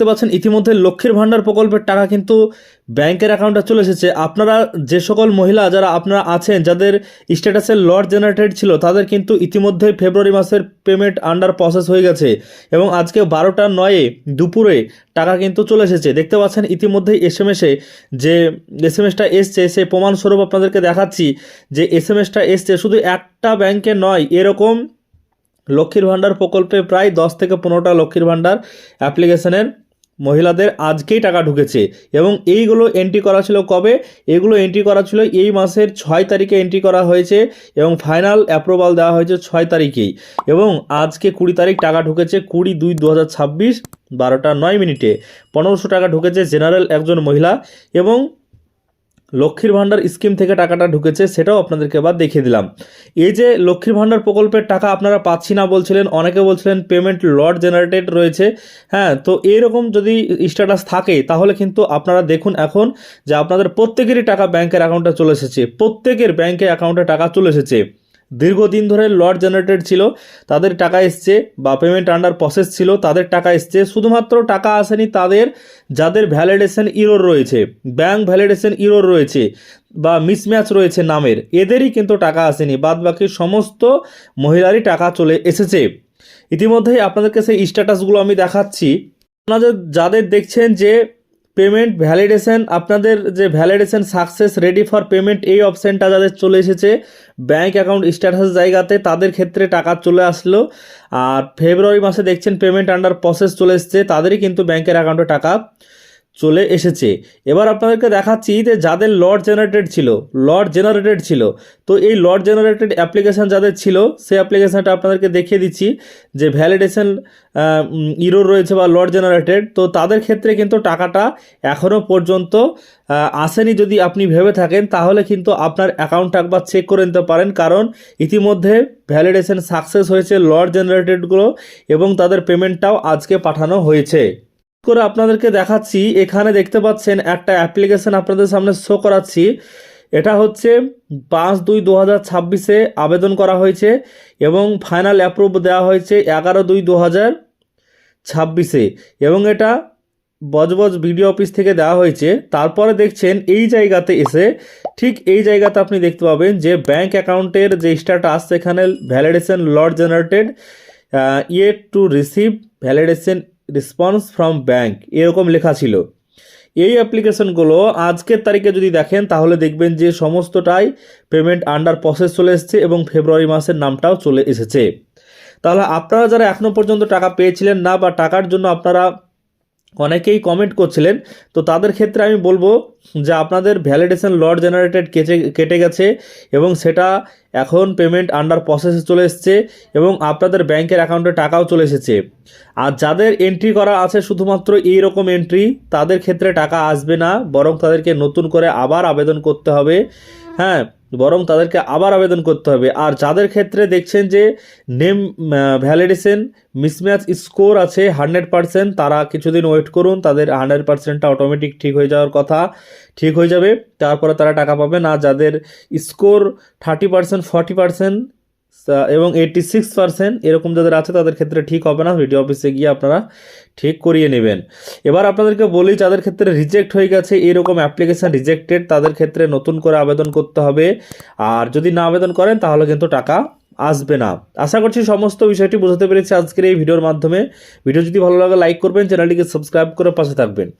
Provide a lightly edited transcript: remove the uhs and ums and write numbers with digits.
দেখতে পাচ্ছেন ইতিমধ্যে লক্ষ্মীর ভাণ্ডার প্রকল্পের টাকা কিন্তু ব্যাংকের অ্যাকাউন্টে চলে এসেছে। আপনারা যে সকল মহিলা যারা আপনারা আছেন যাদের স্ট্যাটাসে লট জেনারেটেড ছিল তাদের কিন্তু ইতিমধ্যে ফেব্রুয়ারি মাসের পেমেন্ট আন্ডার প্রসেস হয়ে গেছে এবং আজকে 12টা 9 দুপুরে টাকা কিন্তু চলে এসেছে। দেখতে পাচ্ছেন ইতিমধ্যেই এসএমএসে যে এসএমএসটা এসছে সেই প্রমাণস্বরূপ আপনাদেরকে দেখাচ্ছি যে এসএমএসটা এসছে। শুধু একটা ব্যাংকে নয়, এরকম লক্ষ্মীর ভাণ্ডার প্রকল্পে প্রায় 10 থেকে 15টা লক্ষ্মীর ভাণ্ডার অ্যাপ্লিকেশনের মহিলাদের আজকেই টাকা ঢুকেছে এবং এইগুলো এন্ট্রি করা ছিল কবে? এগুলো এন্ট্রি করা ছিল এই মাসের 6 তারিখে এন্ট্রি করা হয়েছে এবং ফাইনাল অ্যাপ্রুভাল দেওয়া হয়েছে 6 তারিখেই এবং আজকে 20 তারিখ টাকা ঢুকেছে 20/2/2026 12টা 9 1500 টাকা ঢুকেছে জেনারেল একজন মহিলা এবং লক্ষ্মীর ভাণ্ডার স্কিম থেকে টাকাটা ঢুকেছে সেটাও আপনাদেরকে এবার দেখিয়ে দিলাম। এই যে লক্ষ্মীর ভাণ্ডার প্রকল্পের টাকা আপনারা পাচ্ছি না বলছিলেন, অনেকে বলছিলেন পেমেন্ট লট জেনারেটেড রয়েছে। হ্যাঁ, তো এইরকম যদি স্ট্যাটাস থাকে তাহলে কিন্তু আপনারা দেখুন এখন যে আপনাদের প্রত্যেকেরই টাকা ব্যাংকের অ্যাকাউন্টে চলে এসেছে, প্রত্যেকের ব্যাংকের অ্যাকাউন্টে টাকা চলে এসেছে। দীর্ঘদিন ধরে লট জেনারেটেড ছিল তাদের টাকা এসছে বা পেমেন্ট আন্ডার প্রসেস ছিল তাদের টাকা এসছে। শুধুমাত্র টাকা আসেনি তাদের যাদের ভ্যালিডেশন ইরর রয়েছে, ব্যাংক ভ্যালিডেশন ইরর রয়েছে বা মিসম্যাচ রয়েছে নামের, এদেরই কিন্তু টাকা আসেনি। বাদ বাকি সমস্ত মহিলারই টাকা চলে এসেছে। ইতিমধ্যেই আপনাদেরকে সেই স্ট্যাটাসগুলো আমি দেখাচ্ছি। আপনাদের যাদের দেখছেন যে পেমেন্ট ভ্যালিডেশন, আপনাদের যে validation success ready for payment এই অপশানটা যাদের চলে এসেছে ব্যাঙ্ক অ্যাকাউন্ট স্ট্যাটাস জায়গাতে তাদের ক্ষেত্রে টাকা চলে আসলো। আর ফেব্রুয়ারি মাসে দেখছেন পেমেন্ট আন্ডার প্রসেস চলে এসেছে, তাদেরই কিন্তু ব্যাংকের অ্যাকাউন্টে টাকা চলে এসেছে। এবার আপনাদেরকে দেখাচ্ছি যে যাদের লট জেনারেটেড ছিল তো এই লট জেনারেটেড অ্যাপ্লিকেশান যাদের ছিল সেই অ্যাপ্লিকেশানটা আপনাদেরকে দেখিয়ে দিচ্ছি যে ভ্যালিডেশন ইরর রয়েছে বা লট জেনারেটেড, তো তাদের ক্ষেত্রে কিন্তু টাকাটা এখনও পর্যন্ত আসেনি। যদি আপনি ভেবে থাকেন তাহলে কিন্তু আপনার অ্যাকাউন্ট একবার চেক করে নিতে পারেন, কারণ ইতিমধ্যে ভ্যালিডেশন সাকসেস হয়েছে লট জেনারেটেডগুলো এবং তাদের পেমেন্টটাও আজকে পাঠানো হয়েছে। করে আপনাদেরকে দেখাচ্ছি, এখানে দেখতে পাচ্ছেন একটা অ্যাপ্লিকেশন আপনাদের সামনে শো করাচ্ছি। এটা হচ্ছে 5/2/2026 আবেদন করা হয়েছে এবং ফাইনাল অ্যাপ্রুভ দেওয়া হয়েছে 11/2/2026 এবং এটা বজবজ বিডিও অফিস থেকে দেওয়া হয়েছে। তারপরে দেখছেন এই জায়গাতে এসে ঠিক এই জায়গাতে আপনি দেখতে পাবেন যে ব্যাংক অ্যাকাউন্টের যে স্ট্যাটাস সেখানে validation lot generated yet to receive validation response from bank এরকম লেখা ছিল। এই অ্যাপ্লিকেশনগুলো আজকের তারিখে যদি দেখেন তাহলে দেখবেন যে সমস্তটাই পেমেন্ট আন্ডার প্রসেস চলে এসেছে এবং ফেব্রুয়ারি মাসের নামটাও চলে এসেছে। তাহলে আপনারা যারা এখনও পর্যন্ত টাকা পেয়েছিলেন না বা টাকার জন্য আপনারা অনেকেই কমেন্ট করছিলেন, তো তাদের ক্ষেত্রে আমি বলবো যে আপনাদের ভ্যালিডেশন লট জেনারেটেড কেটে গেছে এবং সেটা এখন পেমেন্ট আন্ডার প্রসেসে চলে এসেছে এবং আপনাদের ব্যাংকের অ্যাকাউন্টে টাকাও চলে এসেছে। আর যাদের এন্ট্রি করা আছে শুধুমাত্র এই রকম এন্ট্রি, তাদের ক্ষেত্রে টাকা আসবে না, বরং তাদেরকে নতুন করে আবার আবেদন করতে হবে। হ্যাঁ, আবেদন করতে হবে। আর যাদের ক্ষেত্রে দেখছেন যে নেম ভ্যালিডেশন মিসম্যাচ স্কোর আছে 100%, তারা কিছুদিন ওয়েট করুন, তাদের 100%টা অটোমেটিক ঠিক হয়ে যাওয়ার কথা, ঠিক হয়ে যাবে, তারপরে তারা টাকা পাবেন। আর যাদের স্কোর 30%, 40% এবং 86% এরকম যাদের আছে তাদের ক্ষেত্রে ঠিক হবে না, ভিডিও অফিসে গিয়ে আপনারা ঠিক করিয়ে নেবেন। এবার আপনাদেরকে বলি যাদের ক্ষেত্রে রিজেক্ট হয়ে গেছে, এরকম অ্যাপ্লিকেশান রিজেক্টেড, তাদের ক্ষেত্রে নতুন করে আবেদন করতে হবে। আর যদি না আবেদন করেন তাহলে কিন্তু টাকা আসবে না। আশা করছি সমস্ত বিষয়টি বুঝতে পেরেছি আজকের এই ভিডিওর মাধ্যমে। ভিডিও যদি ভালো লাগে লাইক করবেন, চ্যানেলটিকে সাবস্ক্রাইব করে পাশে থাকবেন।